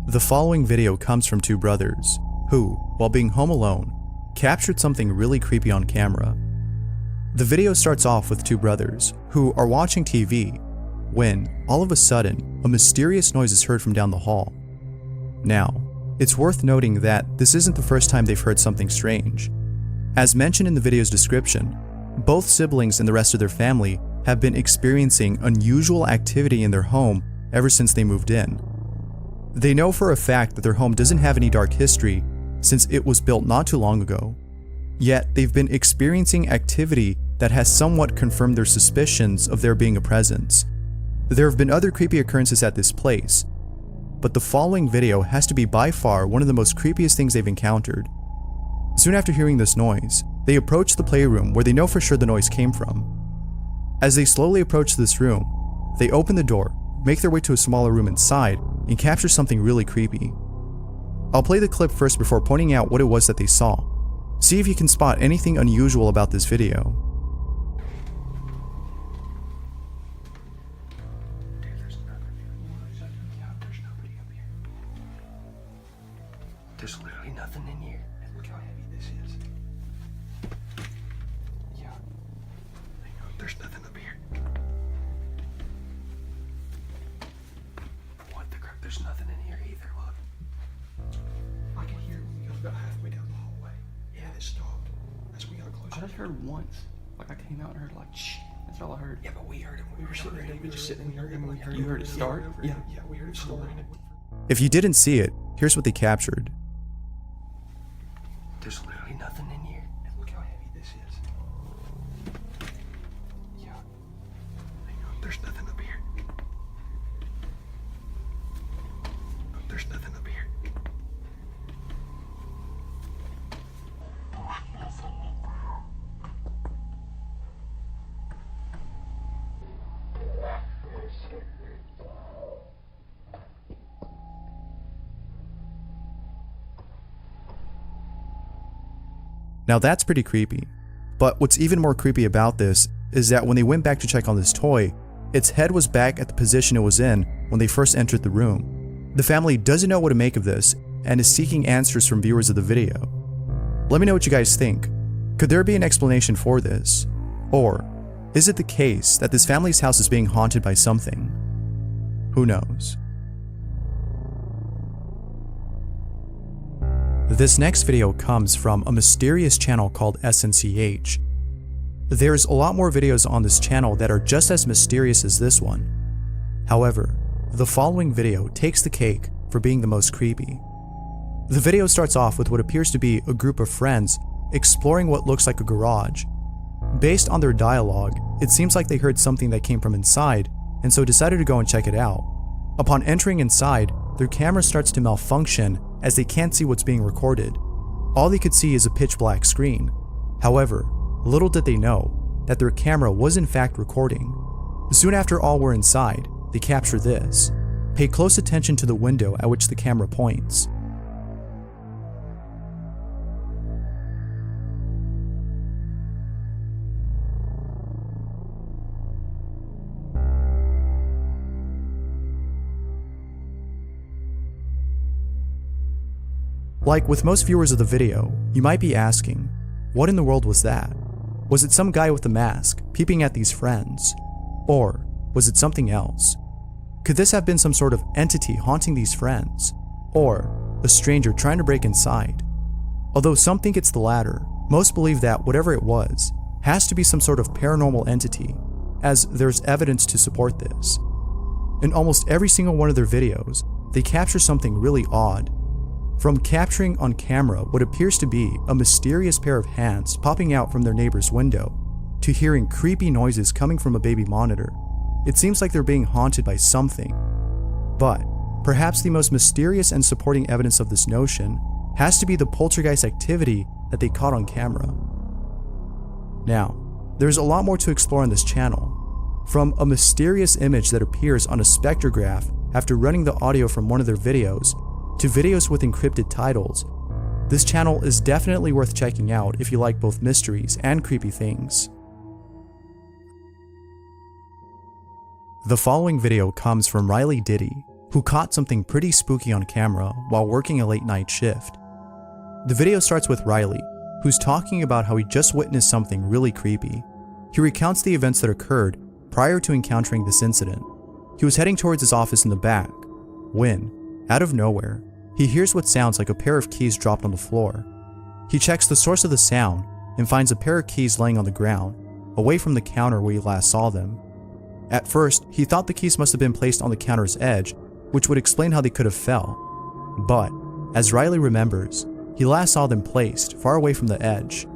The following video comes from two brothers who, while being home alone, captured something really creepy on camera. The video starts off with two brothers who are watching TV when, all of a sudden, a mysterious noise is heard from down the hall. Now, it's worth noting that this isn't the first time they've heard something strange. As mentioned in the video's description, both siblings and the rest of their family have been experiencing unusual activity in their home ever since they moved in. They know for a fact that their home doesn't have any dark history since it was built not too long ago. Yet, they've been experiencing activity that has somewhat confirmed their suspicions of there being a presence. There have been other creepy occurrences at this place, but the following video has to be by far one of the most creepiest things they've encountered. Soon after hearing this noise, they approach the playroom where they know for sure the noise came from. As they slowly approach this room, they open the door, make their way to a smaller room inside, and capture something really creepy. I'll play the clip first before pointing out what it was that they saw. See if you can spot anything unusual about this video. There's literally nothing in here. Look how heavy this is. Yeah. There's nothing up here. What the crap? There's nothing in here either. Look. I can hear it when we got about halfway down the hallway. Yeah, it stopped. As we got closer. I just heard once. Like I came out and heard like shh. That's all I heard. Yeah, but we heard it when we were sitting there. We just sitting here and we heard. You heard it start? Yeah, we heard it start. If you didn't see it, here's what they captured. There's literally nothing in here. And look how heavy this is. Yeah. There's nothing up here. There's nothing up here. Now that's pretty creepy. But what's even more creepy about this is that when they went back to check on this toy, its head was back at the position it was in when they first entered the room. The family doesn't know what to make of this and is seeking answers from viewers of the video. Let me know what you guys think. Could there be an explanation for this? Or is it the case that this family's house is being haunted by something? Who knows? This next video comes from a mysterious channel called SNCH. There's a lot more videos on this channel that are just as mysterious as this one. However, the following video takes the cake for being the most creepy. The video starts off with what appears to be a group of friends exploring what looks like a garage. Based on their dialogue, it seems like they heard something that came from inside and so decided to go and check it out. Upon entering inside, their camera starts to malfunction as they can't see what's being recorded. All they could see is a pitch black screen. However, little did they know that their camera was in fact recording. Soon after all were inside, they capture this. Pay close attention to the window at which the camera points. Like with most viewers of the video, you might be asking, what in the world was that? Was it some guy with a mask peeping at these friends? Or was it something else? Could this have been some sort of entity haunting these friends? Or a stranger trying to break inside? Although some think it's the latter, most believe that whatever it was has to be some sort of paranormal entity, as there's evidence to support this. In almost every single one of their videos, they capture something really odd. From capturing on camera what appears to be a mysterious pair of hands popping out from their neighbor's window, to hearing creepy noises coming from a baby monitor, it seems like they're being haunted by something. But perhaps the most mysterious and supporting evidence of this notion has to be the poltergeist activity that they caught on camera. Now, there's a lot more to explore on this channel. From a mysterious image that appears on a spectrograph after running the audio from one of their videos, to videos with encrypted titles, this channel is definitely worth checking out if you like both mysteries and creepy things. The following video comes from Riley Diddy, who caught something pretty spooky on camera while working a late night shift. The video starts with Riley, who's talking about how he just witnessed something really creepy. He recounts the events that occurred prior to encountering this incident. He was heading towards his office in the back when, out of nowhere, he hears what sounds like a pair of keys dropped on the floor. He checks the source of the sound and finds a pair of keys laying on the ground, away from the counter where he last saw them. At first, he thought the keys must have been placed on the counter's edge, which would explain how they could have fell. But, as Riley remembers, he last saw them placed far away from the edge.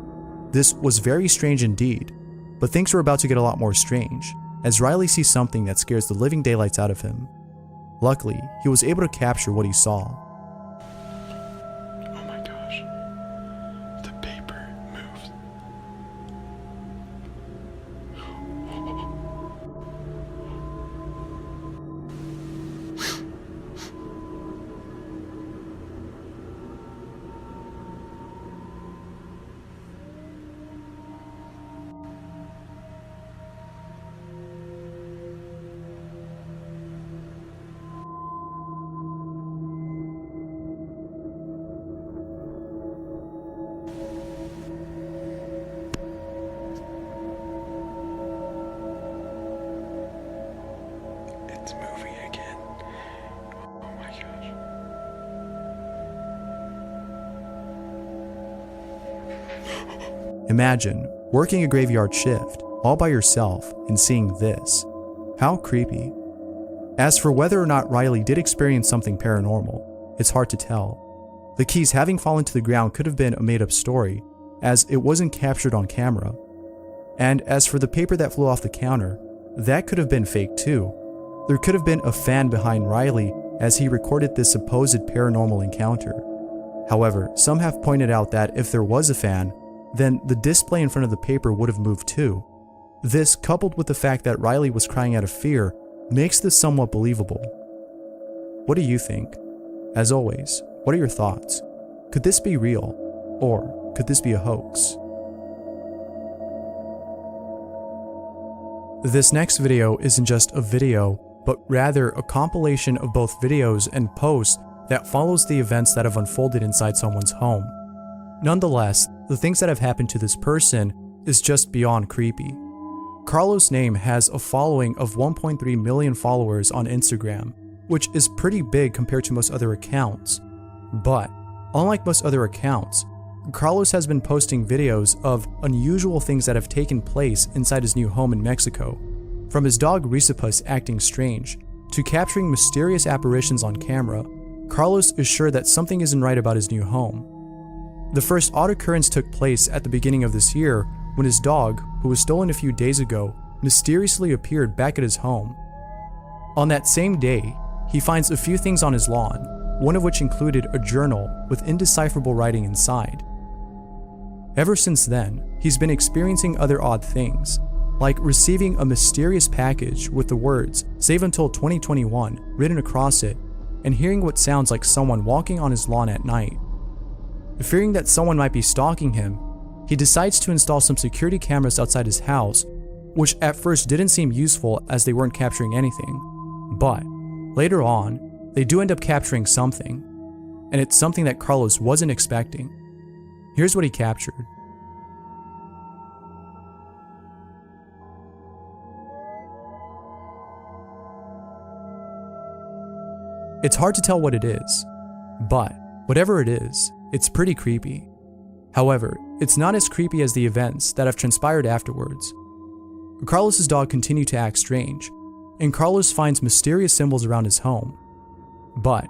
This was very strange indeed, but things were about to get a lot more strange, as Riley sees something that scares the living daylights out of him. Luckily, he was able to capture what he saw. Oh my gosh. The paper moved. It's moving again. Oh my gosh. Imagine working a graveyard shift all by yourself and seeing this. How creepy. As for whether or not Riley did experience something paranormal, it's hard to tell. The keys having fallen to the ground could have been a made-up story, as it wasn't captured on camera. And as for the paper that flew off the counter, that could have been fake too. There could have been a fan behind Riley as he recorded this supposed paranormal encounter. However, some have pointed out that if there was a fan, then the display in front of the paper would have moved too. This, coupled with the fact that Riley was crying out of fear, makes this somewhat believable. What do you think? As always, what are your thoughts? Could this be real? Or could this be a hoax? This next video isn't just a video, but rather a compilation of both videos and posts that follows the events that have unfolded inside someone's home. Nonetheless, the things that have happened to this person is just beyond creepy. Carlos' name has a following of 1.3 million followers on Instagram, which is pretty big compared to most other accounts. But, unlike most other accounts, Carlos has been posting videos of unusual things that have taken place inside his new home in Mexico. From his dog Risipus acting strange, to capturing mysterious apparitions on camera, Carlos is sure that something isn't right about his new home. The first odd occurrence took place at the beginning of this year when his dog, who was stolen a few days ago, mysteriously appeared back at his home. On that same day, he finds a few things on his lawn, one of which included a journal with indecipherable writing inside. Ever since then, he's been experiencing other odd things, like receiving a mysterious package with the words "Save until 2021" written across it, and hearing what sounds like someone walking on his lawn at night. Fearing that someone might be stalking him, he decides to install some security cameras outside his house, which at first didn't seem useful as they weren't capturing anything. But later on, they do end up capturing something, and it's something that Carlos wasn't expecting. Here's what he captured. It's hard to tell what it is, but whatever it is, it's pretty creepy. However, it's not as creepy as the events that have transpired afterwards. Carlos's dog continued to act strange, and Carlos finds mysterious symbols around his home. But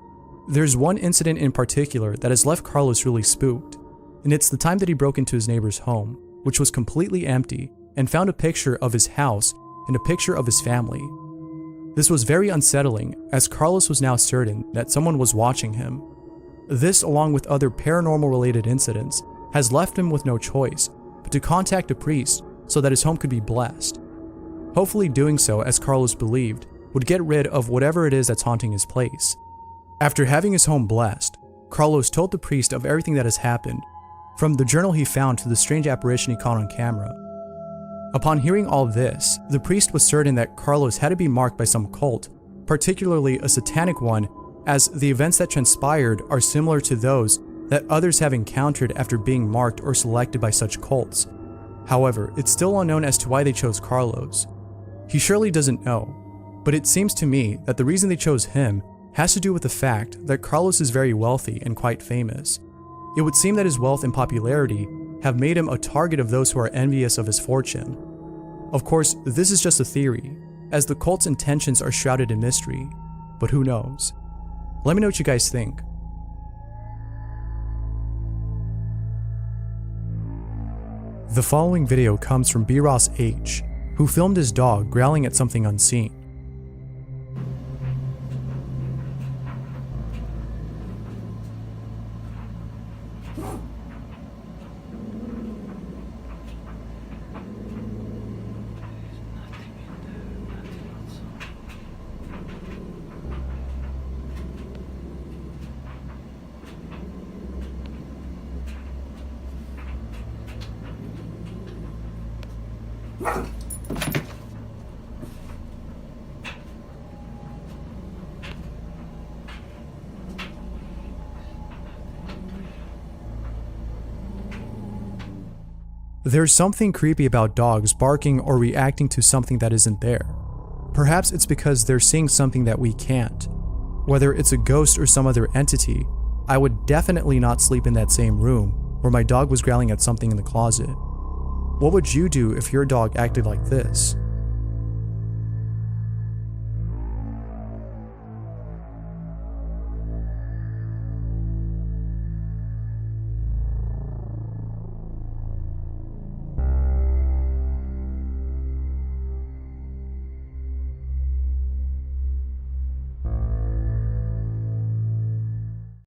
there's one incident in particular that has left Carlos really spooked, and it's the time that he broke into his neighbor's home, which was completely empty, and found a picture of his house and a picture of his family. This was very unsettling, as Carlos was now certain that someone was watching him. This, along with other paranormal-related incidents, has left him with no choice but to contact a priest so that his home could be blessed. Hopefully doing so, as Carlos believed, would get rid of whatever it is that's haunting his place. After having his home blessed, Carlos told the priest of everything that has happened, from the journal he found to the strange apparition he caught on camera. Upon hearing all this, the priest was certain that Carlos had to be marked by some cult, particularly a satanic one, as the events that transpired are similar to those that others have encountered after being marked or selected by such cults. However, it's still unknown as to why they chose Carlos. He surely doesn't know, but it seems to me that the reason they chose him has to do with the fact that Carlos is very wealthy and quite famous. It would seem that his wealth and popularity have made him a target of those who are envious of his fortune. Of course, this is just a theory, as the cult's intentions are shrouded in mystery, but who knows? Let me know what you guys think. The following video comes from B. Ross H., who filmed his dog growling at something unseen. There's something creepy about dogs barking or reacting to something that isn't there. Perhaps it's because they're seeing something that we can't. Whether it's a ghost or some other entity, I would definitely not sleep in that same room where my dog was growling at something in the closet. What would you do if your dog acted like this?